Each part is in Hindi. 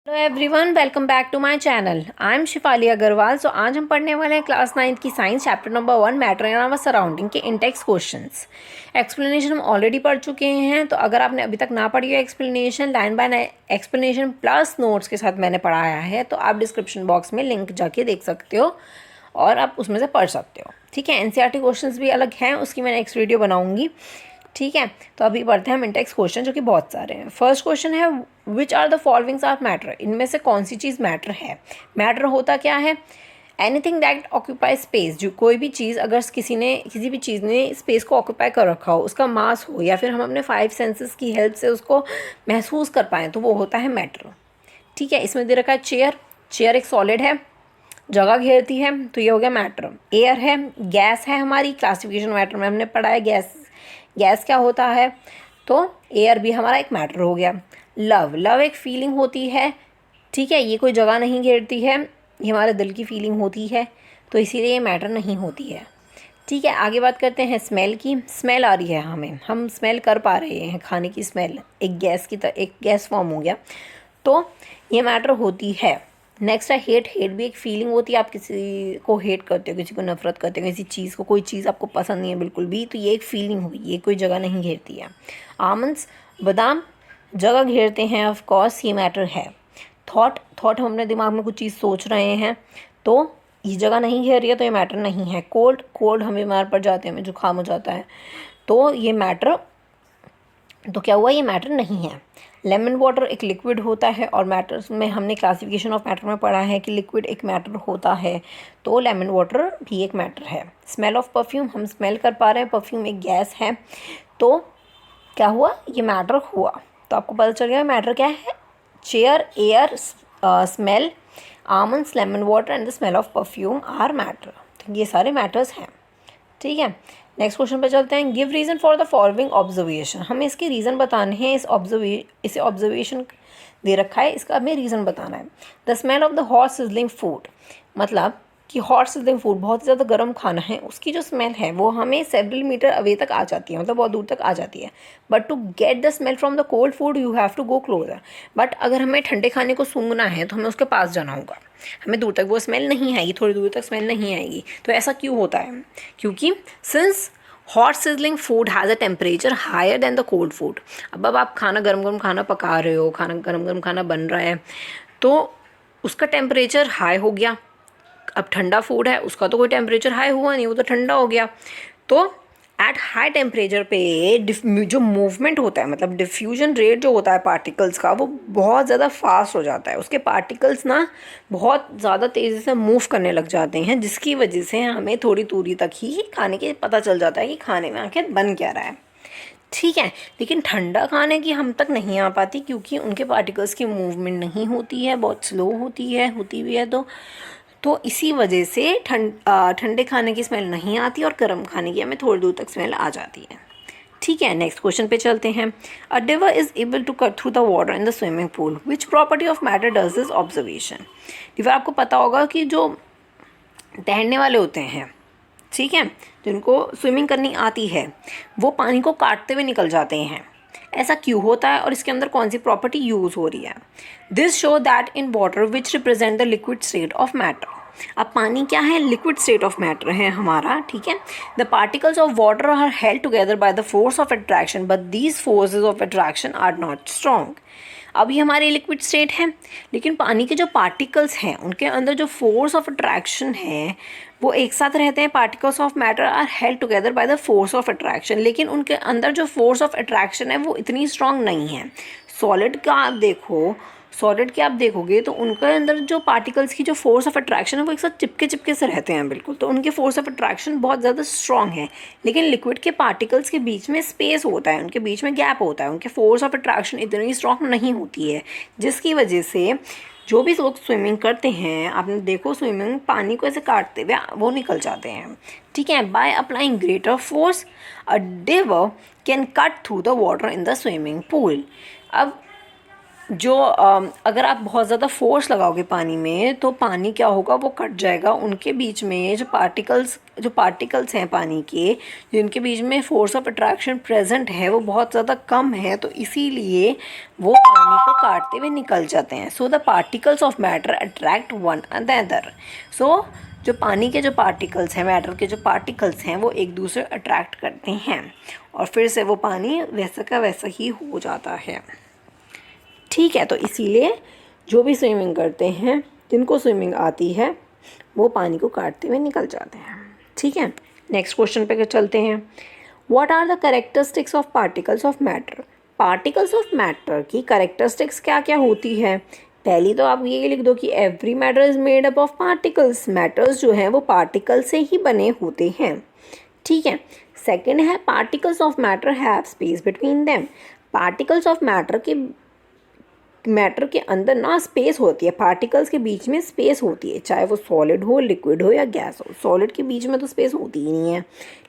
Hello everyone, welcome back to my channel. I am Shifali Agarwal. So आज हम पढ़ने वाले हैं क्लास 9th की science chapter number 1 matter in our surrounding के इंटेक्स क्वेश्चंस। एक्सप्लेनेशन हम ऑलरेडी पढ़ चुके हैं, तो अगर आपने अभी तक ना पढ़ी है explanation, line by explanation plus notes के साथ मैंने पढ़ाया है, तो आप डिस्क्रिप्शन बॉक्स में लिंक जाके देख सकते हो और आप उसमें से पढ़ सकते हो। ठीक है, एनसीईआरटी क्वेश्चंस भी अलग हैं, उसकी मैं नेक्स्ट वीडियो बनाऊंगी। ठीक है, तो अभी पढ़ते हैं हम इंटेक्स क्वेश्चन, जो कि बहुत सारे हैं। फर्स्ट क्वेश्चन है, which are the followings are matter. इनमें से कौन सी चीज़ मैटर है। मैटर होता क्या है? Anything that occupy space. जो कोई भी चीज़, अगर किसी भी चीज़ ने स्पेस को ऑक्यूपाई कर रखा हो, उसका मास हो, या फिर हम अपने 5 सेंसेस की हेल्प से उसको महसूस कर पाएँ, तो वो होता है मैटर। ठीक है, इसमें दे रखा है चेयर। चेयर एक सॉलिड है, जगह घेरती है, तो ये हो गया मैटर। एयर है, गैस है हमारी, क्लासिफिकेशन मैटर में हमने पढ़ा है गैस क्या होता है, तो एयर भी हमारा एक मैटर हो गया। लव एक फीलिंग होती है। ठीक है, ये कोई जगह नहीं घेरती है, ये हमारे दिल की फीलिंग होती है, तो इसीलिए ये मैटर नहीं होती है। ठीक है, आगे बात करते हैं स्मेल की। स्मेल आ रही है हमें, हम स्मेल कर पा रहे हैं खाने की स्मेल, एक गैस फॉर्म हो गया, तो ये मैटर होती है। नेक्स्ट है हेट। हेट भी एक फीलिंग होती है, आप किसी को हेट करते हो, किसी को नफरत करते हो, किसी चीज़ को, कोई चीज़ आपको पसंद नहीं है बिल्कुल भी, तो ये एक फीलिंग हुई, ये कोई जगह नहीं घेरती है। आमंड्स, बादाम जगह घेरते हैं, ऑफ कोर्स ये मैटर है। थॉट हम अपने दिमाग में कुछ चीज़ सोच रहे हैं, तो ये जगह नहीं घेर रही है, तो ये मैटर नहीं है। कोल्ड हम बीमार पड़ जाते हैं, हमें जुकाम हो जाता है, तो ये मैटर, तो क्या हुआ, ये मैटर नहीं है। लेमन वाटर एक लिक्विड होता है, और मैटर्स में हमने क्लासिफिकेशन ऑफ मैटर में पढ़ा है कि लिक्विड एक मैटर होता है, तो लेमन वाटर भी एक मैटर है। स्मेल ऑफ परफ्यूम, हम स्मेल कर पा रहे हैं, परफ्यूम एक गैस है, तो क्या हुआ, ये मैटर हुआ। तो आपको पता चल गया मैटर क्या है। Chair, air, smell, almonds, lemon water and the smell of perfume are matter. तो ये सारे मैटर्स हैं। ठीक है, नेक्स्ट क्वेश्चन पे चलते हैं। Give reason for the following observation. हमें इसके रीज़न बताने हैं। इसे ऑब्जर्वेशन दे रखा है, इसका हमें रीज़न बताना है। The smell of the hot sizzling food, मतलब कि हॉट सिजलिंग फूड, बहुत ज़्यादा गर्म खाना है, उसकी जो स्मेल है वो हमें सेवरल मीटर अवे तक आ जाती है, मतलब बहुत दूर तक आ जाती है। But to get the smell from the cold food you have to go closer. But अगर हमें ठंडे खाने को सूंघना है, तो हमें उसके पास जाना होगा, हमें दूर तक वो स्मेल नहीं आएगी, थोड़ी दूर तक स्मेल नहीं आएगी। तो ऐसा क्यों होता है? क्योंकि since hot sizzling food has a temperature higher than the cold food. अब आप खाना गरम गरम खाना पका रहे हो, खाना गरम गरम खाना बन रहा है, तो उसका टेम्परेचर हाई हो गया। अब ठंडा फूड है, उसका तो कोई टेम्परेचर हाई हुआ नहीं, वो तो ठंडा हो गया। तो एट हाई टेम्परेचर पे जो मूवमेंट होता है, मतलब डिफ्यूजन रेट जो होता है पार्टिकल्स का, वो बहुत ज़्यादा फास्ट हो जाता है। उसके पार्टिकल्स ना बहुत ज़्यादा तेज़ी से मूव करने लग जाते हैं, जिसकी वजह से हमें थोड़ी दूरी तक ही खाने के पता चल जाता है कि खाने में आखिर बन क्या रहा है। ठीक है, लेकिन ठंडा खाने की हम तक नहीं आ पाती, क्योंकि उनके पार्टिकल्स की मूवमेंट नहीं होती है, बहुत स्लो होती है, होती भी है तो इसी वजह से ठंडे खाने की स्मेल नहीं आती, और गर्म खाने की हमें थोड़ी दूर तक स्मेल आ जाती है। ठीक है, नेक्स्ट क्वेश्चन पे चलते हैं। A diver is able to cut through the water in the swimming pool, which property of matter does this observation. Diver, आपको पता होगा कि जो तैरने वाले होते हैं, ठीक है, जिनको स्विमिंग करनी आती है, वो पानी को काटते हुए निकल जाते हैं। ऐसा क्यों होता है, और इसके अंदर कौन सी प्रॉपर्टी यूज़ हो रही है? This show that in water which represent the liquid state of matter. अब पानी क्या है? लिक्विड स्टेट ऑफ मैटर है हमारा। ठीक है, the particles of water are held together by the force of attraction, but these forces of attraction are not strong. अब ये हमारी लिक्विड स्टेट है, लेकिन पानी के जो पार्टिकल्स हैं, उनके अंदर जो फोर्स ऑफ अट्रैक्शन है, वो एक साथ रहते हैं। Particles of matter are held together by the force of attraction, लेकिन उनके अंदर जो फोर्स ऑफ अट्रैक्शन है वो इतनी स्ट्रांग नहीं है। सॉलिड के आप देखोगे तो उनके अंदर जो पार्टिकल्स की जो फोर्स ऑफ अट्रैक्शन है वो एक साथ चिपके चिपके से रहते हैं बिल्कुल, तो उनके फोर्स ऑफ अट्रैक्शन बहुत ज़्यादा स्ट्रांग है। लेकिन लिक्विड के पार्टिकल्स के बीच में स्पेस होता है, उनके बीच में गैप होता है, उनके फोर्स ऑफ अट्रैक्शन इतनी स्ट्रांग नहीं होती है, जिसकी वजह से जो भी लोग स्विमिंग करते हैं, आपने देखो स्विमिंग पानी को ऐसे काटते हुए वो निकल जाते हैं। ठीक है, by applying greater force a diver can cut through the water in the swimming pool. अब जो अगर आप बहुत ज़्यादा फोर्स लगाओगे पानी में तो पानी क्या होगा, वो कट जाएगा। उनके बीच में जो पार्टिकल्स हैं पानी के, जिनके बीच में फोर्स ऑफ अट्रैक्शन प्रेजेंट है वो बहुत ज़्यादा कम है, तो इसीलिए वो पानी को काटते हुए निकल जाते हैं। So the particles of matter attract one another. So जो पानी के जो पार्टिकल्स हैं, मैटर के जो पार्टिकल्स हैं, वो एक दूसरे अट्रैक्ट करते हैं और फिर से वो पानी वैसा का वैसा ही हो जाता है। ठीक है, तो इसीलिए जो भी स्विमिंग करते हैं, जिनको स्विमिंग आती है, वो पानी को काटते हुए निकल जाते हैं। ठीक है, नेक्स्ट क्वेश्चन पे चलते हैं। What are the characteristics of particles of matter? Particles of matter की कैरेक्टरिस्टिक्स क्या क्या होती है? पहली तो आप ये लिख दो कि every matter is made up of particles. Matters जो हैं वो पार्टिकल से ही बने होते हैं। ठीक है, सेकेंड है particles of matter have space between them. Particles of matter के अंदर ना स्पेस होती है, पार्टिकल्स के बीच में स्पेस होती है, चाहे वो सॉलिड हो, लिक्विड हो या गैस हो। सॉलिड के बीच में तो स्पेस होती ही नहीं है,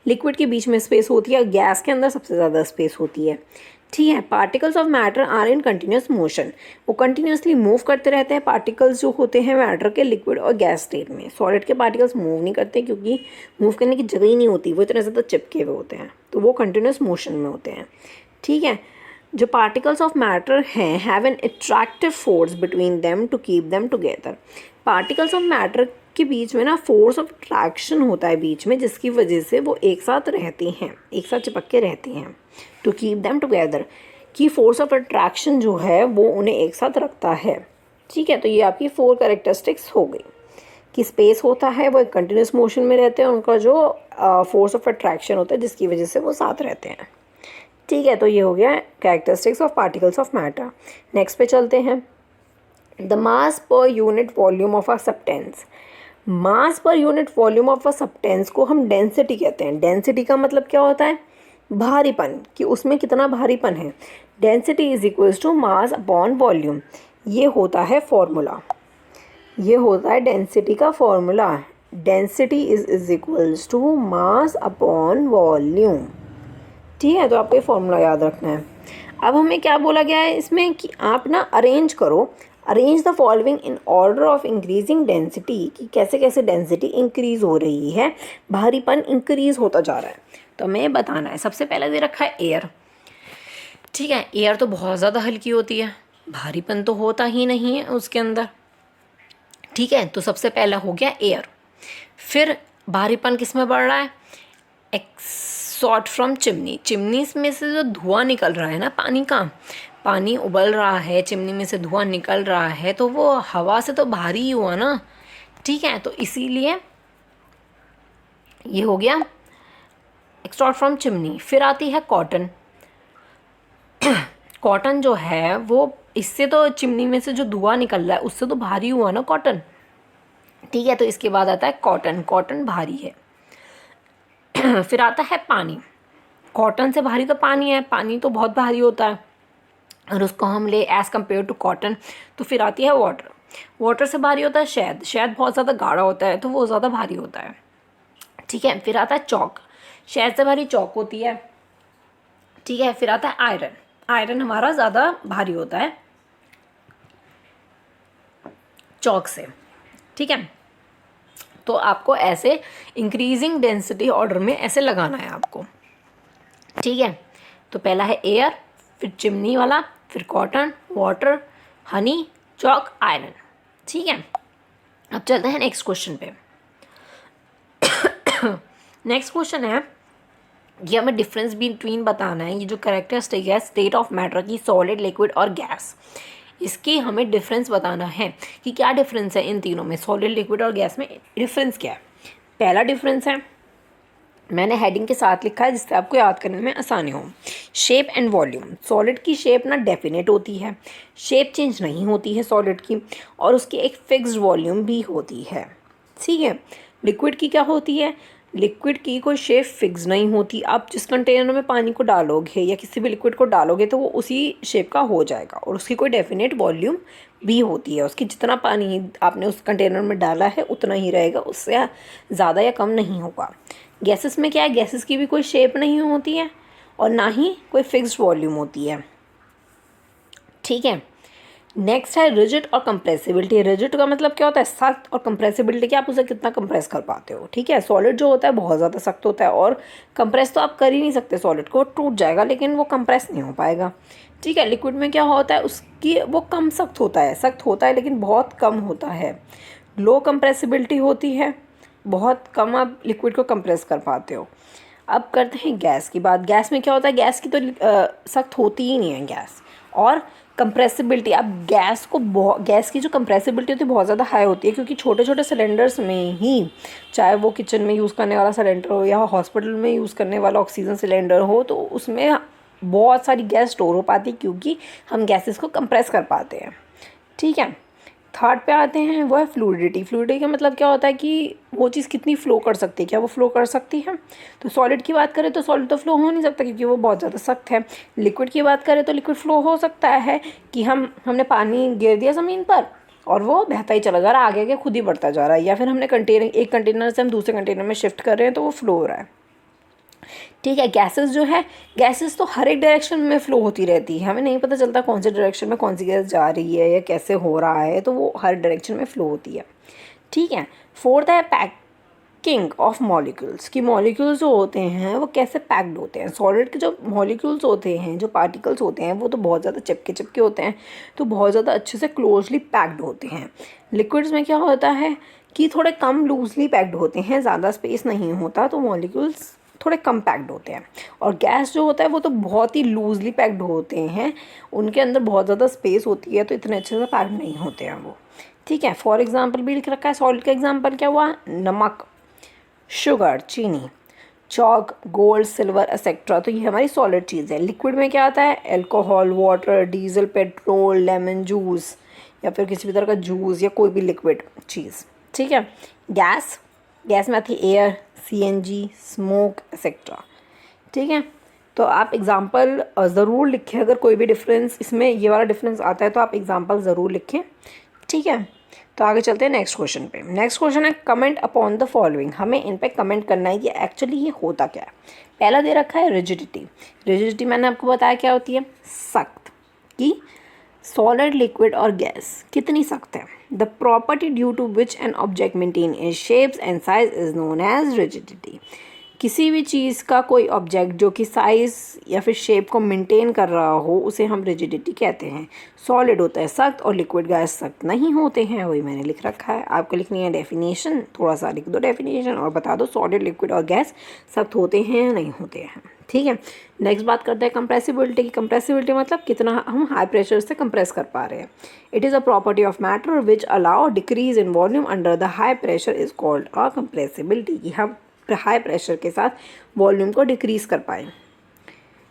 लिक्विड के बीच में स्पेस होती है, गैस के अंदर सबसे ज़्यादा स्पेस होती है। ठीक है, particles of matter are in continuous motion. वो कंटिन्यूसली मूव करते रहते हैं पार्टिकल्स जो होते हैं मैटर के, लिक्विड और गैस स्टेट में। सॉलिड के पार्टिकल्स मूव नहीं करते क्योंकि मूव करने की जगह ही नहीं होती, वो इतने ज़्यादा चिपके हुए होते हैं, तो वो कंटिन्यूस मोशन में होते हैं। ठीक है, जो पार्टिकल्स ऑफ मैटर हैं have an attractive force between them to keep them together. Particles of matter के बीच में ना फोर्स ऑफ अट्रैक्शन होता है बीच में, जिसकी वजह से वो एक साथ रहते हैं, एक साथ चिपक के रहते हैं। टू कीप देम टुगेदर की फोर्स ऑफ अट्रैक्शन जो है वो उन्हें एक साथ रखता है। ठीक है, तो ये आपकी 4 कैरेक्टरिस्टिक्स हो गई कि स्पेस होता है, वो एक कंटिन्यूस मोशन में रहते हैं, उनका जो फोर्स ऑफ अट्रैक्शन होता है जिसकी वजह से वो साथ रहते हैं। ठीक है, तो ये हो गया characteristics of particles of matter. Next पे चलते हैं। The mass per unit volume of a substance. Mass per unit volume of a substance को हम डेंसिटी कहते हैं। डेंसिटी का मतलब क्या होता है? भारीपन, कि उसमें कितना भारीपन है। Density is equals to mass upon volume. ये होता है फॉर्मूला, ये होता है डेंसिटी का formula. Density is equals to mass upon volume. ठीक है, तो आपको ये फॉर्मूला याद रखना है। अब हमें क्या बोला गया है इसमें कि आप ना अरेंज करो, arrange the following in order of increasing density, कि कैसे कैसे डेंसिटी इंक्रीज हो रही है, भारीपन इंक्रीज होता जा रहा है। तो हमें बताना है। सबसे पहले दे रखा है एयर। ठीक है, एयर तो बहुत ज़्यादा हल्की होती है, भारीपन तो होता ही नहीं है उसके अंदर। ठीक है, तो सबसे पहला हो गया एयर। फिर भारीपन किस में बढ़ रहा है? एक्सॉट फ्रॉम चिमनी। चिमनी में से जो धुआं निकल रहा है ना पानी का, पानी उबल रहा है, चिमनी में से धुआं निकल रहा है, तो वो हवा से तो भारी ही हुआ ना। ठीक है, तो इसीलिए ये हो गया एक्सॉट फ्रॉम चिमनी। फिर आती है कॉटन। कॉटन जो है वो, इससे तो चिमनी में से जो धुआं निकल रहा है उससे तो भारी हुआ ना कॉटन। ठीक है, तो इसके बाद आता है कॉटन। कॉटन भारी है। फिर आता है पानी। कॉटन से भारी तो पानी है, पानी तो बहुत भारी होता है, और उसको हम ले एज़ कम्पेयर टू कॉटन। तो फिर आती है वाटर। वाटर से भारी होता है शहद। शहद बहुत ज़्यादा गाढ़ा होता है तो वो ज़्यादा भारी होता है। ठीक है, फिर आता है चौक। शहद से भारी चौक होती है। ठीक है, फिर आता है आयरन। आयरन हमारा ज़्यादा भारी होता है चौक से। ठीक है, तो आपको ऐसे इंक्रीजिंग डेंसिटी ऑर्डर में ऐसे लगाना है आपको। ठीक है, तो पहला है एयर, फिर चिमनी वाला, फिर cotton, water, Honey, chalk, iron. ठीक है, अब चलते हैं नेक्स्ट क्वेश्चन पे। नेक्स्ट क्वेश्चन है, ये हमें डिफरेंस बिटवीन बताना है। ये जो कैरेक्टरिस्टिक है स्टेट ऑफ मैटर की, सॉलिड, लिक्विड और गैस, इसकी हमें डिफरेंस बताना है कि क्या डिफरेंस है इन तीनों में, सॉलिड, लिक्विड और गैस में डिफरेंस क्या है। पहला डिफरेंस है, मैंने हेडिंग के साथ लिखा है जिससे आपको याद करने में आसानी हो, शेप एंड वॉल्यूम। सॉलिड की शेप ना डेफिनेट होती है, शेप चेंज नहीं होती है सॉलिड की, और उसकी एक फिक्स्ड वॉल्यूम भी होती है। ठीक है, लिक्विड की क्या होती है? लिक्विड की कोई शेप फिक्स नहीं होती। आप जिस कंटेनर में पानी को डालोगे या किसी भी लिक्विड को डालोगे तो वो उसी शेप का हो जाएगा, और उसकी कोई डेफिनेट वॉल्यूम भी होती है। उसकी जितना पानी आपने उस कंटेनर में डाला है उतना ही रहेगा, उससे ज़्यादा या कम नहीं होगा। गैसेस में क्या है? गैसेस की भी कोई शेप नहीं होती है और ना ही कोई फिक्स्ड वॉल्यूम होती है। ठीक है, नेक्स्ट है रिजिड और कंप्रेसिबिलिटी। रिजिड का मतलब क्या होता है, सख्त, और कंप्रेसिबिलिटी कि आप उसे कितना कंप्रेस कर पाते हो। ठीक है, सॉलिड जो होता है बहुत ज़्यादा सख्त होता है, और कंप्रेस तो आप कर ही नहीं सकते सॉलिड को, टूट जाएगा लेकिन वो कंप्रेस नहीं हो पाएगा। ठीक है, लिक्विड में क्या होता है, उसकी वो कम सख्त होता है लेकिन बहुत कम होता है। लो कंप्रेसिबिलिटी होती है, बहुत कम आप लिक्विड को कंप्रेस कर पाते हो। अब करते हैं गैस की बात। गैस में क्या होता है, गैस की तो सख्त होती ही नहीं है गैस। और कंप्रेसिबिलिटी, अब गैस की जो कंप्रेसिबिलिटी होती है बहुत ज़्यादा हाई होती है, क्योंकि छोटे छोटे सिलेंडर्स में ही, चाहे वो किचन में यूज़ करने वाला सिलेंडर हो या हॉस्पिटल में यूज़ करने वाला ऑक्सीजन सिलेंडर हो, तो उसमें बहुत सारी गैस स्टोर हो पाती है क्योंकि हम गैसेस को कंप्रेस कर पाते हैं। ठीक है, थर्ड पे आते हैं, वो है फ्लूइडिटी। फ्लूइडिटी का मतलब क्या होता है कि वो चीज़ कितनी फ़्लो कर सकती है, क्या वो फ़्लो कर सकती है। तो सॉलिड की बात करें तो सॉलिड तो फ़्लो हो नहीं सकता क्योंकि वो बहुत ज़्यादा सख्त है। लिक्विड की बात करें तो लिक्विड फ़्लो हो सकता है कि हमने पानी गिर दिया ज़मीन पर और वो बहता ही चला जा रहा है, आगे आगे खुद ही बढ़ता जा रहा है, या फिर हमने एक कंटेनर से हम दूसरे कंटेनर में शिफ्ट कर रहे हैं तो वो फ़्लो हो रहा है। ठीक है, गैसेस जो है, गैसेस तो हर एक डायरेक्शन में फ़्लो होती रहती है, हमें नहीं पता चलता कौन से डायरेक्शन में कौन सी गैस जा रही है या कैसे हो रहा है, तो वो हर डायरेक्शन में फ़्लो होती है। ठीक है, फोर्थ है पैकिंग ऑफ मॉलिक्यूल्स, कि मॉलिक्यूल्स जो होते हैं वो कैसे पैक्ड होते हैं। सॉलिड के जो मॉलिक्यूल्स होते हैं, जो पार्टिकल्स होते हैं, वो तो बहुत ज़्यादा चिपके होते हैं, तो बहुत ज़्यादा अच्छे से क्लोजली पैक्ड होते हैं। लिक्विड्स में क्या होता है कि थोड़े कम लूजली पैक्ड होते हैं, ज़्यादा स्पेस नहीं होता, तो मॉलिक्यूल्स थोड़े कम पैक्ड होते हैं। और गैस जो होता है वो तो बहुत ही लूजली पैक्ड होते हैं, उनके अंदर बहुत ज़्यादा स्पेस होती है, तो इतने अच्छे से पैक्ड नहीं होते हैं वो। ठीक है, फॉर एग्जांपल भी लिख रखा है। सॉल्ट का एग्जांपल क्या हुआ, नमक, शुगर, चीनी, चॉक, गोल्ड, सिल्वर एक्सेट्रा, तो ये हमारी सॉलिड चीज़ है। लिक्विड में क्या आता है, alcohol, water, diesel, petrol, lemon juice, या फिर किसी भी तरह का जूस या कोई भी लिक्विड चीज़। ठीक है, गैस में आती है एयर, सीएनजी, स्मोक एक्सेट्रा। ठीक है, तो आप एग्जांपल ज़रूर लिखें, अगर कोई भी डिफरेंस इसमें ये वाला डिफरेंस आता है तो आप एग्जांपल ज़रूर लिखें। ठीक है, तो आगे चलते हैं नेक्स्ट क्वेश्चन पे। नेक्स्ट क्वेश्चन है कमेंट अपॉन द फॉलोइंग। हमें इन पे कमेंट करना है कि एक्चुअली ये होता क्या है। पहला दे रखा है रिजिडिटी। रिजिडिटी मैंने आपको बताया क्या होती है, सख्त, कि सॉलिड, लिक्विड और गैस कितनी सख्त है। The property due to which an object maintain is shapes and size is known as rigidity. किसी भी चीज़ का कोई ऑब्जेक्ट जो कि साइज़ या फिर शेप को मेंटेन कर रहा हो उसे हम रिजिडिटी कहते हैं। सॉलिड होता है सख्त और लिक्विड गैस सख्त नहीं होते हैं, वही मैंने लिख रखा है। आपको लिखनी है डेफिनेशन, थोड़ा सा लिख दो डेफिनेशन और बता दो सॉलिड, लिक्विड और गैस सख्त होते हैं या नहीं होते हैं। ठीक है, नेक्स्ट बात करते हैं कंप्रेसिबिलिटी की। कंप्रेसिबिलिटी मतलब कितना हम हाई प्रेशर से कंप्रेस कर पा रहे हैं। It is a property of matter which allow decrease in volume under the high pressure is called a compressibility, कि हम हाई प्रेशर के साथ वॉल्यूम को डिक्रीज कर पाए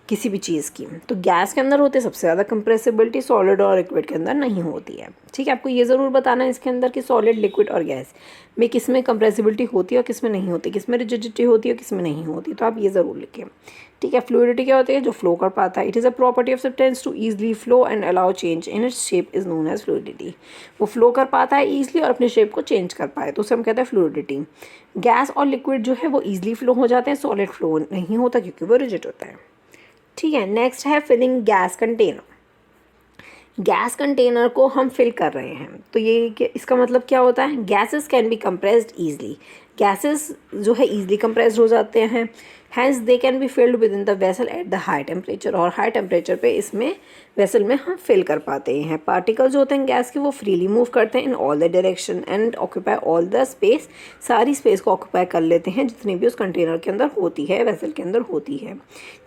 किसी भी चीज़ की। तो गैस के अंदर होते सबसे ज़्यादा कंप्रेसिबिलिटी, सॉलिड और लिक्विड के अंदर नहीं होती है। ठीक है, आपको ये ज़रूर बताना है इसके अंदर कि सॉलिड, लिक्विड और गैस में किस में कंप्रेसिबिलिटी होती है और किस में नहीं होती, किस में रिजिडिटी होती है और किस में नहीं होती, तो आप ये ज़रूर लिखें। ठीक है, फ्लूइडिटी क्या होती है, जो फ्लो कर पाता है। It is a property of substance to easily flow and allow change in its shape is known as fluidity. वो फ्लो कर पाता है ईजिली और अपने शेप को चेंज कर पाए, तो उसे हम कहते हैं फ्लूइडिटी। गैस और लिक्विड जो है वो ईजिली फ्लो हो जाते हैं, सॉलिड फ्लो नहीं होता क्योंकि वो रिजिड होता है। ठीक है, नेक्स्ट है filling gas container. Gas container को हम फिल कर रहे हैं, तो ये इसका मतलब क्या होता है, gases can be compressed easily. Gases जो है ईजिली कंप्रेस्ड हो जाते हैं, hence they can be filled with in the vessel at the high temperature, और हाई टेम्परेचर पे इसमें वेसल में हम फिल कर पाते हैं। पार्टिकल्स जो होते हैं गैस के वो फ्रीली मूव करते हैं in all the direction and occupy all the space, सारी स्पेस को ऑक्यूपाई कर लेते हैं जितनी भी उस कंटेनर के अंदर होती है, वेसल के अंदर होती है।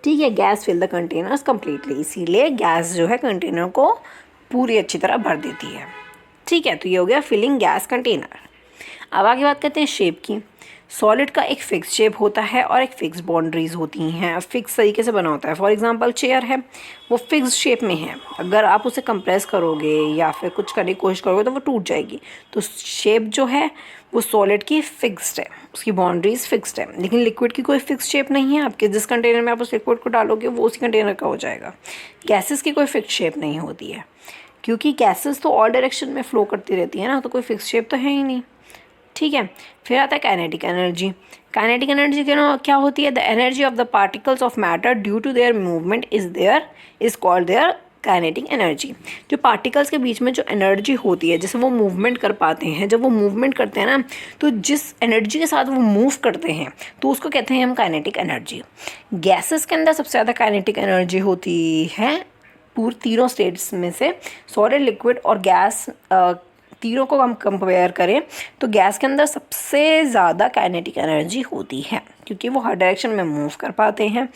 ठीक है, gas fill the containers completely, इसीलिए गैस जो है कंटेनर को पूरी अच्छी तरह भर देती है। ठीक है, तो ये हो गया फिलिंग गैस कंटेनर। अब आगे बात करते हैं शेप की। सॉलिड का एक फिक्स शेप होता है और एक फिक्स बाउंड्रीज होती हैं, फिक्स तरीके से बना होता है। फॉर एग्जांपल चेयर है, वो फिक्स शेप में है, अगर आप उसे कंप्रेस करोगे या फिर कुछ करने की कोशिश करोगे तो वो टूट जाएगी। तो शेप जो है वो सॉलिड की फिक्स्ड है, उसकी बाउंड्रीज फिक्स्ड है। लेकिन लिक्विड की कोई फिक्स शेप नहीं है, आपके जिस कंटेनर में आप उस लिक्विड को डालोगे वो उसी कंटेनर का हो जाएगा। गैसेस की कोई फिक्स शेप नहीं होती है, क्योंकि गैसेस तो ऑल डायरेक्शन में फ्लो करती रहती है ना, तो कोई फिक्स शेप तो है ही नहीं। ठीक है, फिर आता है काइनेटिक एनर्जी। काइनेटिक एनर्जी क्या होती है, the energy of the particles of matter due to their movement is called their kinetic energy. जो पार्टिकल्स के बीच में जो एनर्जी होती है, जैसे वो मूवमेंट कर पाते हैं, जब वो मूवमेंट करते हैं ना, तो जिस एनर्जी के साथ वो मूव करते हैं तो उसको कहते हैं हम काइनेटिक एनर्जी। गैसेस के अंदर सबसे ज़्यादा काइनेटिक एनर्जी होती है तीनों स्टेट्स में से, सॉलिड, लिक्विड और गैस। तीनों को हम कंपेयर करें तो गैस के अंदर सबसे ज़्यादा काइनेटिक एनर्जी होती है, क्योंकि वो हर डायरेक्शन में मूव कर पाते हैं।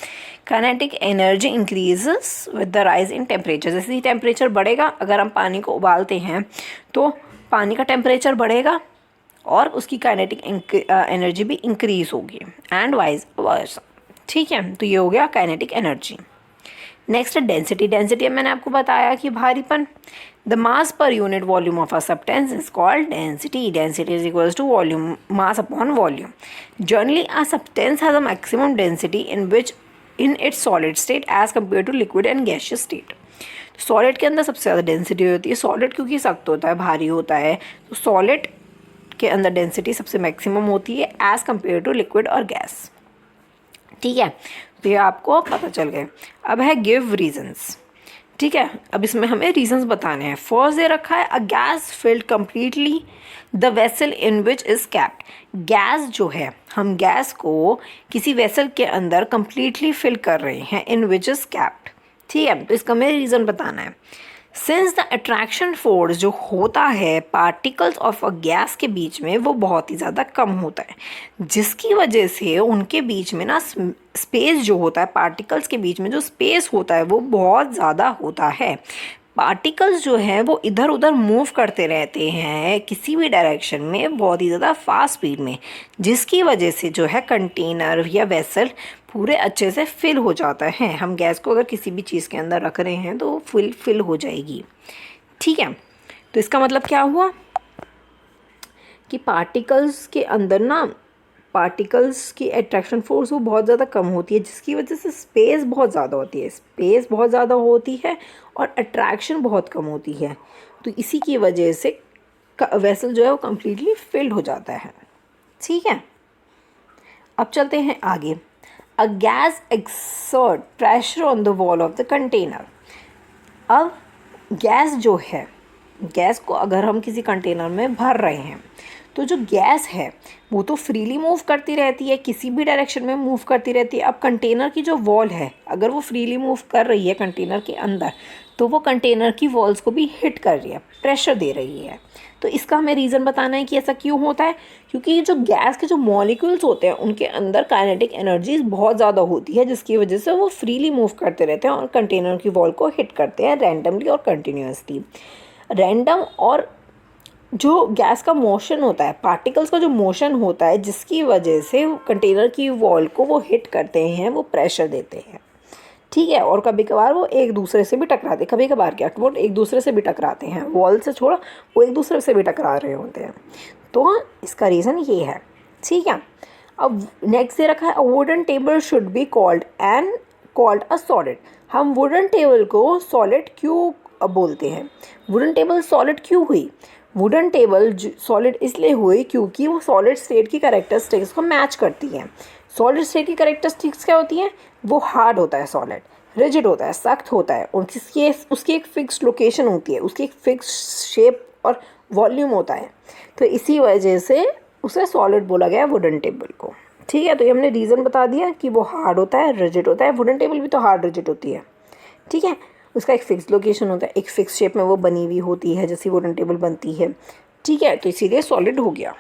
Kinetic energy increases with the rise in temperature. जैसे ही टेम्परेचर बढ़ेगा, अगर हम पानी को उबालते हैं तो पानी का टेम्परेचर बढ़ेगा और उसकी काइनेटिक एनर्जी भी इंक्रीज होगी, एंड वाइज वर्सा। ठीक है, तो ये हो गया kinetic energy. Next density. Density मैंने आपको बताया कि भारीपन। The mass per unit volume of a substance is called density. Density is equals to volume, mass upon volume. Generally a substance has a maximum density in its solid state as compare to liquid and gaseous state. Solid के अंदर सबसे ज़्यादा डेंसिटी होती है। सॉलिड क्योंकि सख्त होता है, भारी होता है, तो सॉलिड के अंदर डेंसिटी सबसे मैक्सिमम होती है एज कम्पेयर टू लिक्विड और गैस। ठीक है, तो ये आपको पता चल गए। अब है गिव रीजंस। ठीक है, अब इसमें हमें रीजंस बताने हैं। फर्स्ट दे रखा है a gas filled completely the vessel in which is capped. Gas जो है, हम गैस को किसी वेसल के अंदर कम्प्लीटली फिल कर रहे हैं, इन विच इज कैप्ड। ठीक है, तो इसका हमें रीज़न बताना है। सिंस द अट्रैक्शन फोर्स जो होता है पार्टिकल्स ऑफ अ गैस के बीच में, वो बहुत ही ज़्यादा कम होता है, जिसकी वजह से उनके बीच में ना स्पेस जो होता है, पार्टिकल्स के बीच में जो स्पेस होता है वो बहुत ज़्यादा होता है। पार्टिकल्स जो हैं वो इधर उधर मूव करते रहते हैं किसी भी डायरेक्शन में बहुत ही ज़्यादा फास्ट स्पीड में, जिसकी वजह से जो है कंटेनर या वेसल पूरे अच्छे से फिल हो जाता है। हम गैस को अगर किसी भी चीज़ के अंदर रख रहे हैं तो वो फिल हो जाएगी। ठीक है, तो इसका मतलब क्या हुआ कि पार्टिकल्स के अंदर ना, पार्टिकल्स की अट्रैक्शन फोर्स वो बहुत ज़्यादा कम होती है, जिसकी वजह से स्पेस बहुत ज़्यादा होती है। स्पेस बहुत ज़्यादा होती है और अट्रैक्शन बहुत कम होती है, तो इसी की वजह से वेसल जो है वो कम्प्लीटली फिल्ड हो जाता है। ठीक है, अब चलते हैं आगे। A gas exert pressure on the wall of the container. अब गैस जो है, गैस को अगर हम किसी कंटेनर में भर रहे हैं तो जो गैस है वो तो फ्रीली मूव करती रहती है, किसी भी डायरेक्शन में मूव करती रहती है। अब कंटेनर की जो वॉल है, अगर वो फ्रीली मूव कर रही है कंटेनर के अंदर, तो वो कंटेनर की वॉल्स को भी हिट कर रही है, प्रेशर दे रही है। तो इसका हमें रीज़न बताना है कि ऐसा क्यों होता है। क्योंकि जो गैस के जो मॉलिक्यूल्स होते हैं उनके अंदर काइनेटिक एनर्जी बहुत ज़्यादा होती है, जिसकी वजह से वो फ्रीली मूव करते रहते हैं और कंटेनर की वॉल को हिट करते हैं रैंडमली और कंटिन्यूसली। रैंडम और जो गैस का मोशन होता है, पार्टिकल्स का जो मोशन होता है, जिसकी वजह से कंटेनर की वॉल को वो हिट करते हैं, वो प्रेशर देते हैं। ठीक है, और कभी कभार वो एक दूसरे से भी टकराते हैं। कभी कभार क्या, वो एक दूसरे से भी टकराते हैं, वॉल से छोड़ा, वो एक दूसरे से भी टकरा रहे होते हैं। तो इसका रीज़न ये है। ठीक है, अब नेक्स्ट दे रखा है a wooden table should be called a solid. हम वुडन टेबल को सॉलिड क्यों बोलते हैं? वुडन टेबल सॉलिड क्यों हुई? वुडन टेबल सॉलिड इसलिए हुई क्योंकि वो सॉलिड स्टेट की कैरेक्टरिस्टिक्स को मैच करती है। सॉलिड स्टेट की कैरेक्टरिस्टिक्स क्या होती हैं? वो हार्ड होता है, सॉलिड रिजिड होता है, सख्त होता है, उसकी एक फिक्स लोकेशन होती है, उसकी एक फिक्स शेप और वॉल्यूम होता है। तो इसी वजह से उसे सॉलिड बोला गया वुडन टेबल को। ठीक है, तो ये हमने रीज़न बता दिया कि वो हार्ड होता है, रिजिड होता है। वुडन टेबल भी तो हार्ड रिजिड होती है। ठीक है, उसका एक फिक्स लोकेशन होता है, एक फिक्स शेप में वो बनी हुई होती है, जैसी वुडन टेबल बनती है। ठीक है, तो इसीलिए सॉलिड हो गया।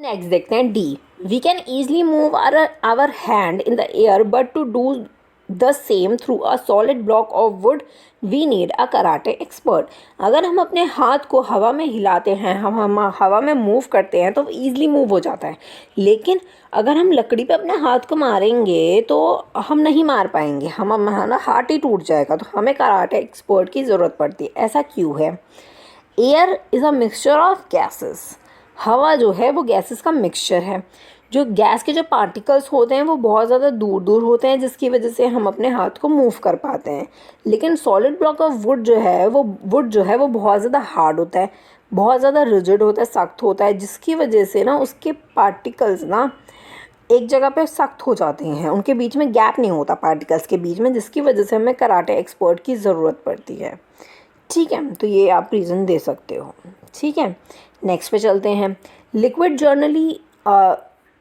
नेक्स्ट देखते हैं D. We can easily move our hand in the air, but to do the same through a solid block of wood we need a karate expert. अगर हम अपने हाथ को हवा में हिलाते हैं, हम हवा में मूव करते हैं, तो ईजिली मूव हो जाता है। लेकिन अगर हम लकड़ी पे अपने हाथ को मारेंगे तो हम नहीं मार पाएंगे, हमारा हाथ ही टूट जाएगा। तो हमें कराटे एक्सपर्ट की ज़रूरत पड़ती है। ऐसा क्यों है? Air is a mixture of gases. हवा जो है वो गैसेस का मिक्सचर है। जो गैस के जो पार्टिकल्स होते हैं वो बहुत ज़्यादा दूर दूर होते हैं, जिसकी वजह से हम अपने हाथ को मूव कर पाते हैं। लेकिन सॉलिड ब्लॉक ऑफ वुड जो है वो बहुत ज़्यादा हार्ड होता है, बहुत ज़्यादा रिजिड होता है, सख्त होता है, जिसकी वजह से ना उसके पार्टिकल्स ना एक जगह पे सख्त हो जाते हैं, उनके बीच में गैप नहीं होता पार्टिकल्स के बीच में, जिसकी वजह से हमें कराटे एक्सपर्ट की ज़रूरत पड़ती है। ठीक है, तो ये आप रीज़न दे सकते हो। ठीक है, नेक्स्ट पे चलते हैं। Liquid generally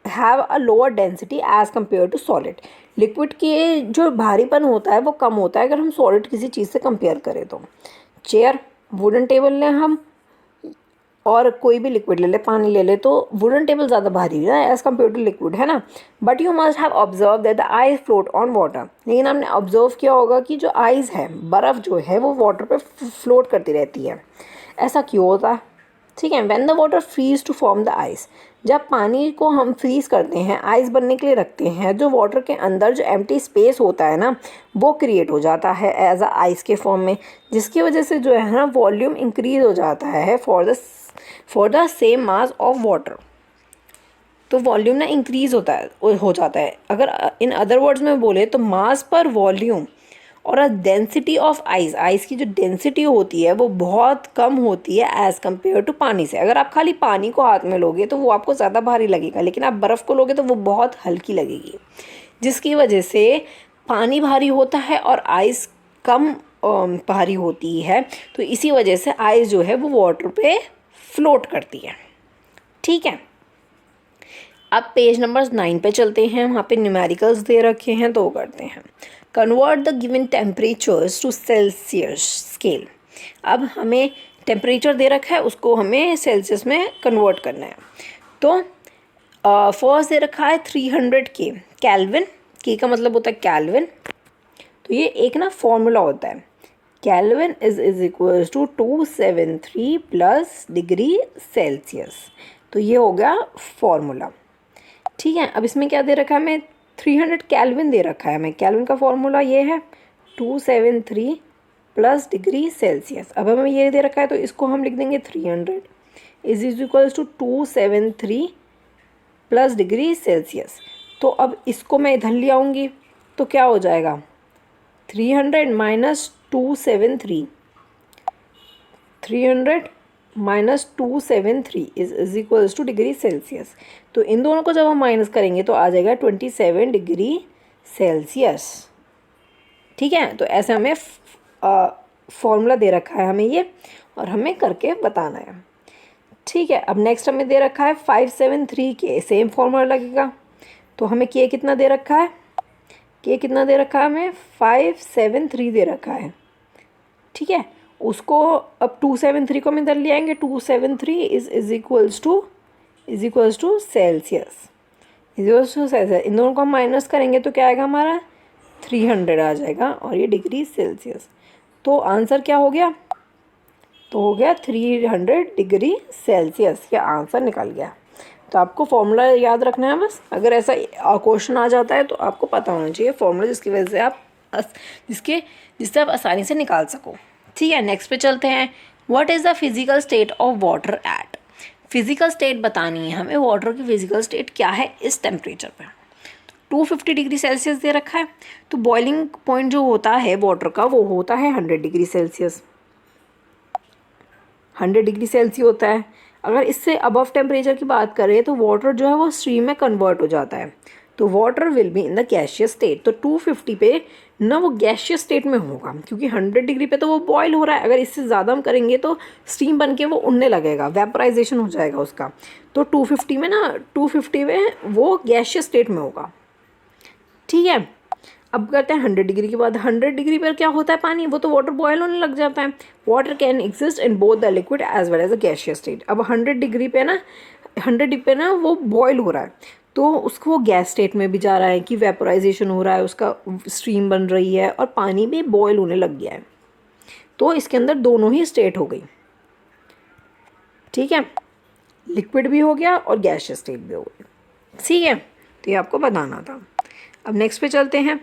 have a lower density as compare to solid. Liquid के जो भारीपन होता है वो कम होता है अगर हम सॉलिड किसी चीज़ से कंपेयर करें तो। चेयर, वुडन टेबल लें हम, और कोई भी लिक्विड ले ले, पानी ले ले, तो वुडन टेबल ज़्यादा भारी है एज़ कम्पेयर टू लिक्विड, है ना। But you must have observe that the ice float on water. लेकिन आपने ऑब्जर्व किया होगा कि जो आइस है, बर्फ़ जो है वो वाटर पे फ्लोट करती रहती है। ऐसा क्यों होता है? ठीक है, when the water freeze to form the ice. जब पानी को हम फ्रीज़ करते हैं, आइस बनने के लिए रखते हैं, जो वाटर के अंदर जो एम्प्टी स्पेस होता है ना, वो क्रिएट हो जाता है एज अ आइस के फॉर्म में, जिसकी वजह से जो है ना वॉल्यूम इंक्रीज हो जाता है for the same mass of water. तो वॉल्यूम ना इंक्रीज हो जाता है। अगर इन अदर वर्ड्स में बोले तो मास पर वॉल्यूम और डेंसिटी ऑफ आइस की जो डेंसिटी होती है वो बहुत कम होती है एज़ कम्पेयर टू पानी से। अगर आप खाली पानी को हाथ में लोगे तो वो आपको ज़्यादा भारी लगेगा, लेकिन आप बर्फ़ को लोगे तो वो बहुत हल्की लगेगी, जिसकी वजह से पानी भारी होता है और आइस कम भारी होती है। तो इसी वजह से आइस जो है वो वाटर पे फ्लोट करती है। ठीक है, अब पेज नंबर 9 पे चलते हैं। वहाँ पे न्यूमेरिकल्स दे रखे हैं तो वो करते हैं। Convert the given temperatures to Celsius scale. अब हमें टेम्परेचर दे रखा है, उसको हमें सेल्सियस में कन्वर्ट करना है। तो फर्स्ट दे रखा है 300 के कैल्विन। के का मतलब होता है कैल्विन। तो ये एक ना फॉर्मूला होता है, Kelvin is equals to 273 plus degree Celsius. तो ये हो गया फॉर्मूला। ठीक है, अब इसमें क्या दे रखा है हमें? 300 कैल्विन दे रखा है हमें। कैल्विन का फॉर्मूला ये है 273 प्लस डिग्री सेल्सियस। अब हमें ये दे रखा है तो इसको हम लिख देंगे 300 is equals to 273 plus degree Celsius. तो अब इसको मैं इधर ले आऊँगी तो क्या हो जाएगा? 300 minus 273, 300 minus 273 is equals two degree Celsius. तो इन दोनों को जब हम माइनस करेंगे तो आ जाएगा 27 डिग्री सेल्सियस। ठीक है, तो ऐसे हमें फॉर्मूला दे रखा है हमें ये, और हमें करके बताना है। ठीक है, अब नेक्स्ट हमें दे रखा है 573 के, सेम फॉर्मूला लगेगा। तो हमें के कितना दे रखा है? के कितना दे रखा है हमें? 573 दे रखा है। ठीक है, उसको अब 273 को हम इधर ले आएंगे। 273 इज इक्वल्स टू सेल्सियस, इन दोनों को हम माइनस करेंगे तो क्या आएगा हमारा? 300 आ जाएगा, और ये डिग्री सेल्सियस। तो आंसर क्या हो गया? तो हो गया 300 डिग्री सेल्सियस। ये आंसर निकल गया। तो आपको फॉर्मूला याद रखना है बस। अगर ऐसा क्वेश्चन आ जाता है तो आपको पता होना चाहिए फॉर्मूला, जिसकी वजह से आप जिससे आप आसानी से निकाल सको। ठीक है, नेक्स्ट पे चलते हैं। What is the physical state of water at? Physical state बतानी है हमें, वाटर की फिजिकल स्टेट क्या है इस टेम्परेचर पे। 250 डिग्री सेल्सियस दे रखा है। तो बॉइलिंग पॉइंट जो होता है वाटर का वो होता है 100 डिग्री सेल्सियस। 100 डिग्री सेल्सियस होता है। अगर इससे अबव टेम्परेचर की बात करें तो वाटर जो है वो स्ट्रीम में कन्वर्ट हो जाता है। तो water will be in the gaseous state. तो 250 पे ना वो गैशियस स्टेट में होगा, क्योंकि 100 डिग्री पे तो वो बॉयल हो रहा है। अगर इससे ज़्यादा हम करेंगे तो स्टीम बन के वो उड़ने लगेगा, वेपराइजेशन हो जाएगा उसका। तो 250 में वो गैशियस स्टेट में होगा। ठीक है, अब करते हैं 100 डिग्री के बाद। 100 डिग्री पर क्या होता है पानी? वो तो वाटर बॉयल होने लग जाता है। Water can exist in both the liquid as well as a gaseous state. अब 100 डिग्री पे ना वो बॉयल हो रहा है, तो उसको वो गैस स्टेट में भी जा रहा है कि वेपोराइजेशन हो रहा है, उसका स्ट्रीम बन रही है और पानी भी बॉयल होने लग गया है। तो इसके अंदर दोनों ही स्टेट हो गई। ठीक है, लिक्विड भी हो गया और गैशियस स्टेट भी हो गई। ठीक है, तो ये आपको बताना था। अब नेक्स्ट पे चलते हैं।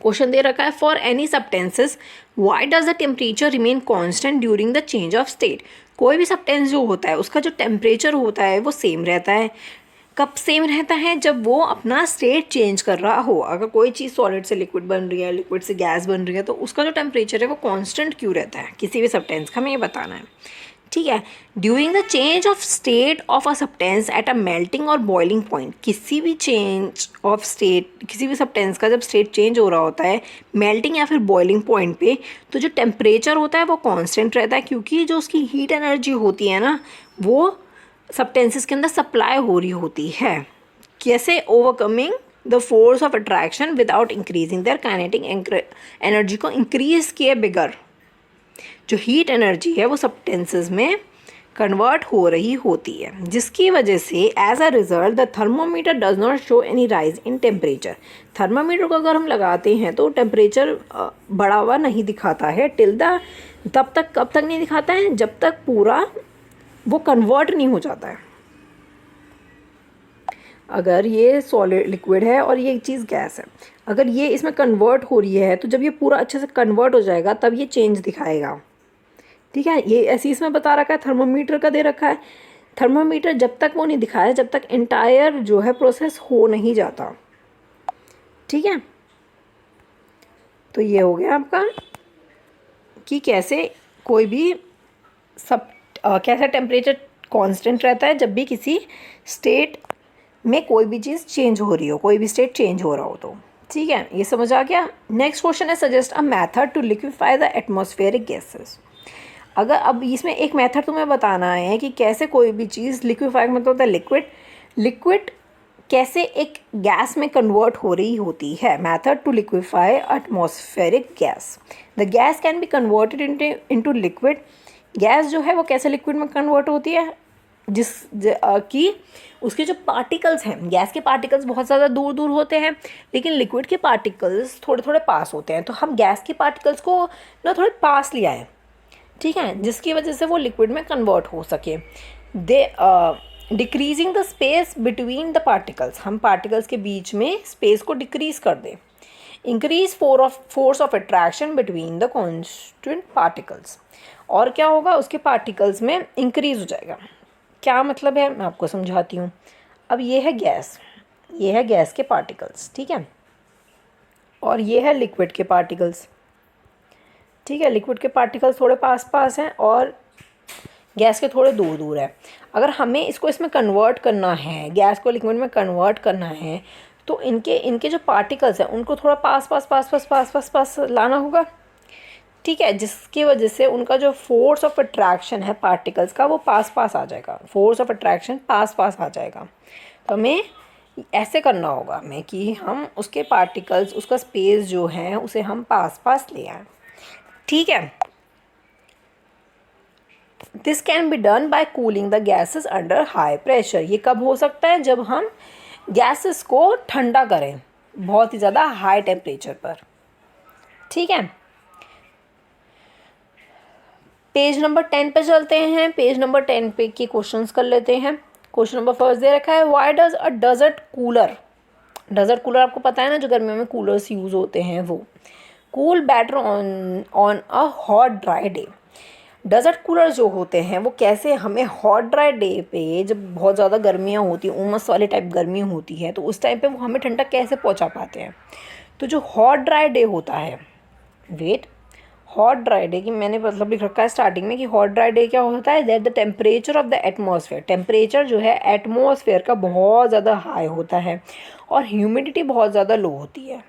क्वेश्चन दे रखा है for any substances why does the temperature remain constant during the change of state. कोई भी सब्सटेंस जो होता है उसका जो टेम्परेचर होता है वो सेम रहता है। कब सेम रहता है? जब वो अपना स्टेट चेंज कर रहा हो। अगर कोई चीज़ सॉलिड से लिक्विड बन रही है, लिक्विड से गैस बन रही है, तो उसका जो टेम्परेचर है वो कांस्टेंट क्यों रहता है किसी भी सब्सटेंस का, हमें ये बताना है। ठीक है। During the change of state of a substance at a melting और बॉइलिंग पॉइंट, किसी भी चेंज ऑफ स्टेट, किसी भी सब्सटेंस का जब स्टेट चेंज हो रहा होता है मेल्टिंग या फिर बॉइलिंग पॉइंट पे, तो जो टेम्परेचर होता है वो कांस्टेंट रहता है, क्योंकि जो उसकी हीट एनर्जी होती है ना वो सब्सटेंसेस के अंदर सप्लाई हो रही होती है। कैसे? Overcoming the force of attraction without increasing there kinetic energy को इंक्रीज किए बिगर जो हीट एनर्जी है वो सब्सटेंसेस में कन्वर्ट हो रही होती है, जिसकी वजह से as a result the thermometer does not show any rise in temperature. Thermometer को अगर हम लगाते हैं तो टेम्परेचर बढ़ा हुआ नहीं दिखाता है टिल द, तब तक कब तक नहीं दिखाता है? जब तक पूरा वो कन्वर्ट नहीं हो जाता है। अगर ये सॉलिड लिक्विड है और ये चीज़ गैस है, अगर ये इसमें कन्वर्ट हो रही है तो जब ये पूरा अच्छे से कन्वर्ट हो जाएगा तब ये चेंज दिखाएगा। ठीक है, ये ऐसे इसमें बता रखा है, थर्मोमीटर का दे रखा है। थर्मोमीटर जब तक वो नहीं दिखाया जब तक इंटायर जो है प्रोसेस हो नहीं जाता। ठीक है, तो ये हो गया आपका कि कैसे कोई भी कैसा टेम्परेचर कांस्टेंट रहता है जब भी किसी स्टेट में कोई भी चीज़ चेंज हो रही हो, कोई भी स्टेट चेंज हो रहा हो तो। ठीक है, ये समझ आ गया। नेक्स्ट क्वेश्चन है suggest a method to liquefy the atmospheric gases. अगर अब इसमें एक मेथड तुम्हें बताना है कि कैसे कोई भी चीज़ लिक्विफाई, मतलब होता है लिक्विड कैसे एक गैस में कन्वर्ट हो रही होती है। Method to liquefy atmospheric gas, the gas can be converted into liquid. Gas जो है वो कैसे लिक्विड में कन्वर्ट होती है, कि उसके जो पार्टिकल्स हैं, गैस के पार्टिकल्स बहुत ज़्यादा दूर दूर होते हैं लेकिन लिक्विड के पार्टिकल्स थोड़े थोड़े पास होते हैं, तो हम गैस के पार्टिकल्स को ना थोड़े पास ले आए। ठीक है, जिसकी वजह से वो लिक्विड में कन्वर्ट हो सके। They decreasing the space between the particles, हम पार्टिकल्स के बीच में स्पेस को डिक्रीज कर दें। Increase force of attraction between the constant particles, और क्या होगा, उसके पार्टिकल्स में इंक्रीज हो जाएगा। क्या मतलब है, मैं आपको समझाती हूँ। अब ये है गैस, ये है गैस के पार्टिकल्स, ठीक है, और ये है लिक्विड के पार्टिकल्स। ठीक है, लिक्विड के पार्टिकल्स थोड़े पास पास हैं और गैस के थोड़े दूर दूर है। अगर हमें इसमें कन्वर्ट करना है, गैस को लिक्विड में कन्वर्ट करना है, तो इनके जो पार्टिकल्स हैं उनको थोड़ा पास लाना होगा। ठीक है, जिसकी वजह से उनका जो फोर्स ऑफ अट्रैक्शन है पार्टिकल्स का वो पास पास आ जाएगा, फोर्स ऑफ अट्रैक्शन पास पास आ जाएगा। तो हमें ऐसे करना होगा हमें कि हम उसके पार्टिकल्स, उसका स्पेस जो है उसे हम पास पास ले आएँ। ठीक है, this can be done by cooling the gases under high pressure. ये कब हो सकता है, जब हम गैसेस को ठंडा करें बहुत ही ज़्यादा हाई टेम्परेचर पर। ठीक है, पेज नंबर 10 पे चलते हैं। पेज नंबर 10 पे के क्वेश्चंस कर लेते हैं। क्वेश्चन नंबर फर्स्ट दे रखा है, why does a desert cooler, desert cooler आपको पता है ना, जो गर्मियों में कूलर्स यूज़ होते हैं वो, cool better on a hot dry day. Desert cooler जो होते हैं वो कैसे हमें हॉट ड्राई डे पे, जब बहुत ज़्यादा गर्मियाँ होती हैं, उमस वाले टाइप गर्मी होती है, तो उस टाइम पे वो हमें ठंडक कैसे पहुंचा पाते हैं। तो जो हॉट ड्राई डे होता है, वेट, हॉट ड्राई डे की मैंने मतलब लिख रखा है स्टार्टिंग में कि हॉट ड्राई डे क्या होता है, that the temperature of the atmosphere, temperature जो है एटमॉस्फेयर का बहुत ज़्यादा हाई होता है और ह्यूमिडिटी बहुत ज़्यादा लो होती है।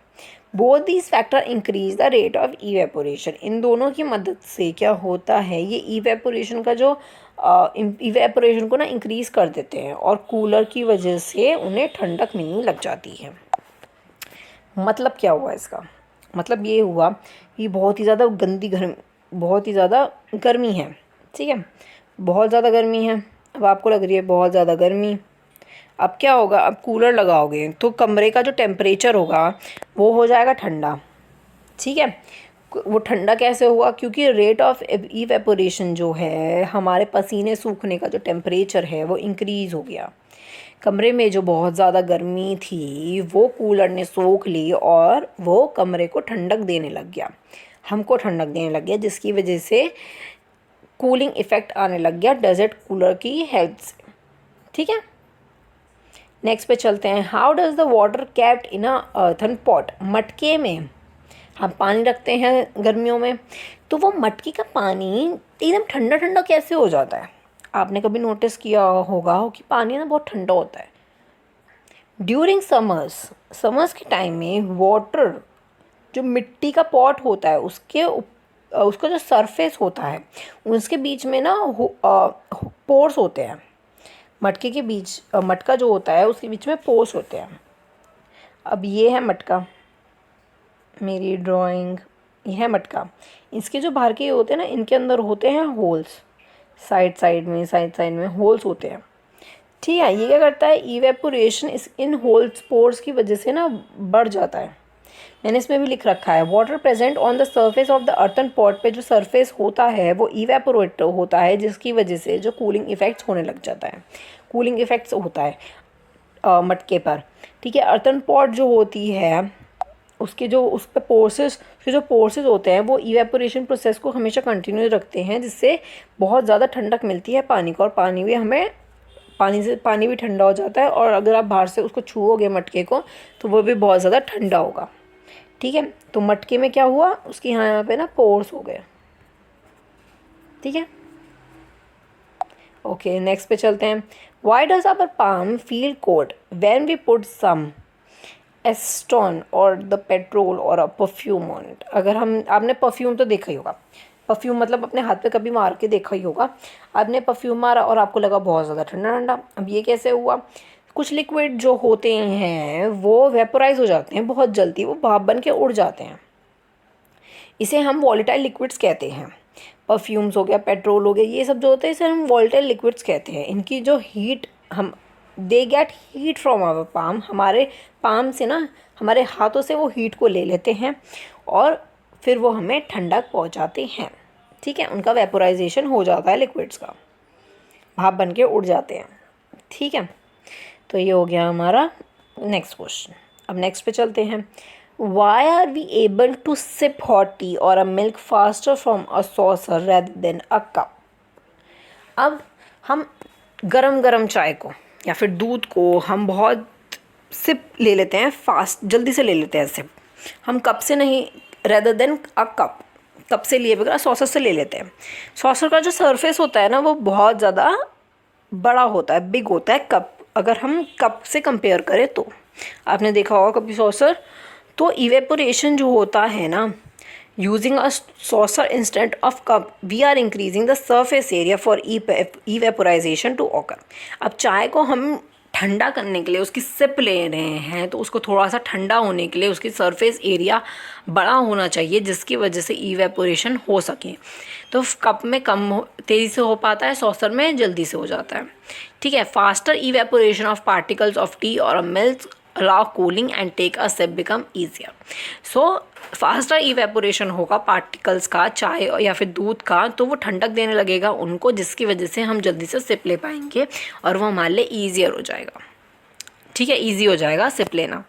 Both these factor increase the rate of evaporation, इन दोनों की मदद से क्या होता है, ये इवेपोरेशन का जो इवेपोरेशन को ना इंक्रीज कर देते हैं और कूलर की वजह से उन्हें ठंडक मिलने लग जाती है। मतलब क्या हुआ इसका, मतलब ये हुआ कि बहुत ही ज़्यादा बहुत ही ज़्यादा गर्मी है। ठीक है, बहुत ज़्यादा गर्मी है, अब आपको लग रही है बहुत ज़्यादा गर्मी। अब क्या होगा, अब कूलर लगाओगे तो कमरे का जो टेम्परेचर होगा वो हो जाएगा ठंडा। ठीक है, वो ठंडा कैसे हुआ, क्योंकि रेट ऑफ इवेपोरेशन जो है, हमारे पसीने सूखने का जो टेम्परेचर है वो इंक्रीज़ हो गया। कमरे में जो बहुत ज़्यादा गर्मी थी वो कूलर ने सोख ली और वो कमरे को ठंडक देने लग गया, हमको ठंडक देने लग गया, जिसकी वजह से कूलिंग इफ़ेक्ट आने लग गया डेजर्ट कूलर की हेल्प से। ठीक है, नेक्स्ट पे चलते हैं। How does the water kept in a earthen pot, मटके में हम पानी रखते हैं गर्मियों में, तो वो मटके का पानी एकदम ठंडा ठंडा कैसे हो जाता है? आपने कभी नोटिस किया होगा कि पानी ना बहुत ठंडा होता है। ड्यूरिंग समर्स के टाइम में वाटर, जो मिट्टी का पॉट होता है उसका जो सरफेस होता है उसके बीच में ना पोर्स होते हैं। मटके के बीच मटका जो होता है उसके बीच में पोर्स होते हैं। अब ये है मटका, मेरी ड्राइंग, ये है मटका। इसके जो बाहर के होते हैं ना, इनके अंदर होते हैं होल्स, साइड साइड में होल्स होते हैं। ठीक है, ये क्या करता है, इवेपोरेशन इस इन होल्स पोर्स की वजह से ना बढ़ जाता है। मैंने इसमें भी लिख रखा है, water present on the surface of the earthen pot पे जो सरफेस होता है वो इवेपोरेट होता है, जिसकी वजह से जो कूलिंग इफेक्ट्स होने लग जाता है, कूलिंग इफेक्ट्स होता है मटके पर। ठीक है, अर्थन पॉट जो होती है उसके जो उस पर पोर्सेस होते हैं वो इवेपोरेशन प्रोसेस को हमेशा कंटिन्यू रखते हैं, जिससे बहुत ज़्यादा ठंडक मिलती है पानी को, और पानी भी ठंडा हो जाता है। और अगर आप बाहर से उसको छूओगे मटके को तो वो भी बहुत ज़्यादा ठंडा होगा। ठीक है, तो मटके में क्या हुआ, उसके यहाँ पे ना पोर्स हो गए। ठीक है, ओके नेक्स्ट पे चलते हैं। Why does our palm feel cold when we put some acetone or the petrol or a perfume on it? अगर आपने परफ्यूम तो देखा ही होगा, परफ्यूम मतलब अपने हाथ पे कभी मार के देखा ही होगा। आपने परफ्यूम मारा और आपको लगा बहुत ज़्यादा ठंडा ठंडा। अब ये कैसे हुआ? कुछ लिक्विड जो होते हैं वो वेपोराइज हो जाते हैं बहुत जल्दी, वो भाप बन के उड़ जाते हैं। इसे हम वॉलेटाइल लिक्विड्स कहते हैं। परफ्यूम्स हो गया, पेट्रोल हो गया, ये सब जो होते हैं इसे हम वॉलेटाइल लिक्विड्स कहते हैं। इनकी जो heat they get heat from our palm, हमारे पाम से ना, हमारे हाथों से वो हीट को ले लेते हैं और फिर वो हमें ठंडक पहुंचाते हैं। ठीक है, उनका वेपोराइजेशन हो जाता है लिक्विड्स का, भाप बन के उड़ जाते हैं। ठीक है, तो ये हो गया हमारा नेक्स्ट क्वेश्चन। अब नेक्स्ट पे चलते हैं। Why are we able to sip hot tea और a milk faster from a saucer rather than a cup? अब हम गरम गरम चाय को या फिर दूध को हम बहुत सिप ले लेते हैं, फास्ट जल्दी से ले लेते हैं सिप। हम कप से नहीं, रेदर देन अ कप से लिए बगैर सॉसर से ले लेते हैं। सॉसर का जो सरफेस होता है ना वो बहुत ज़्यादा बड़ा होता है, बिग होता है कप, अगर हम कप से कंपेयर करें तो। आपने देखा होगा कभी सॉसर। तो इवेपोरेशन जो होता है ना, using a saucer instead of cup we are increasing the surface area for evaporization to occur. अब चाय को हम ठंडा करने के लिए उसकी सिप ले रहे हैं, तो उसको थोड़ा सा ठंडा होने के लिए उसकी सरफेस एरिया बड़ा होना चाहिए, जिसकी वजह से इवेपोरेशन हो सके। तो कप में कम तेज़ी से हो पाता है, सॉसर में जल्दी से हो जाता है। ठीक है, faster evaporation of particles of tea और milk allow cooling and take a sip become easier. So faster evaporation होगा पार्टिकल्स का, चाय या फिर दूध का, तो वो ठंडक देने लगेगा उनको, जिसकी वजह से हम जल्दी से सिप ले पाएंगे और वो हमारे लिए ईजियर हो जाएगा। ठीक है, ईजी हो जाएगा सिप लेना।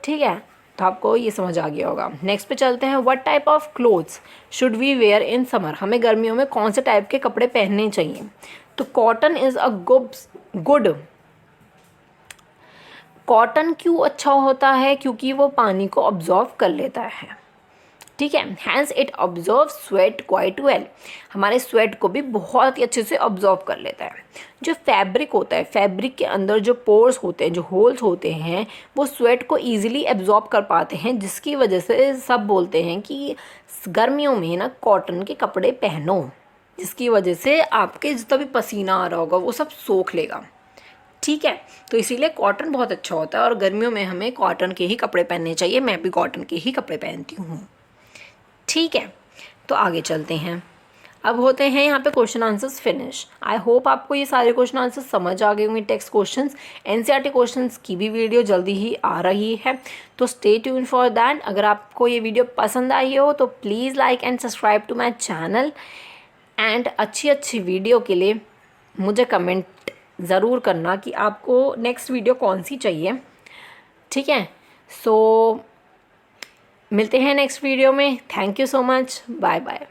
ठीक है, तो आपको ये समझ आ गया होगा। नेक्स्ट पे चलते हैं। What type of clothes should we wear in summer? हमें गर्मियों में कौन से टाइप के कपड़े पहनने चाहिए? तो cotton is a good. Cotton क्यों अच्छा होता है? क्योंकि वो पानी को ऑब्जॉर्व कर लेता है। ठीक है, hence it absorb sweat quite well, हमारे स्वेट को भी बहुत ही अच्छे से ऑब्जॉर्व कर लेता है। जो फैब्रिक होता है, फैब्रिक के अंदर जो पोर्स होते हैं, जो होल्स होते हैं, वो स्वेट को ईजिली एब्जॉर्ब कर पाते हैं, जिसकी वजह से सब बोलते हैं कि गर्मियों में ना कॉटन के कपड़े पहनो, जिसकी वजह से आपके जितना भी पसीना आ रहा होगा वो सब सोख लेगा। ठीक है, तो इसीलिए कॉटन बहुत अच्छा होता है और गर्मियों में हमें कॉटन के ही कपड़े पहनने चाहिए। मैं भी कॉटन के ही कपड़े पहनती हूँ। ठीक है, तो आगे चलते हैं। अब होते हैं यहाँ पे question answers finish. I hope आपको ये सारे क्वेश्चन आंसर्स समझ आ गए होंगे। टेक्स्ट क्वेश्चंस, एनसीईआरटी क्वेश्चंस की भी वीडियो जल्दी ही आ रही है, तो स्टे ट्यून फॉर दैट। अगर आपको ये वीडियो पसंद आई हो तो please like and subscribe to my channel, and अच्छी वीडियो के लिए मुझे कमेंट ज़रूर करना कि आपको नेक्स्ट वीडियो कौन सी चाहिए। ठीक है, सो मिलते हैं नेक्स्ट वीडियो में। Thank you so much, bye bye.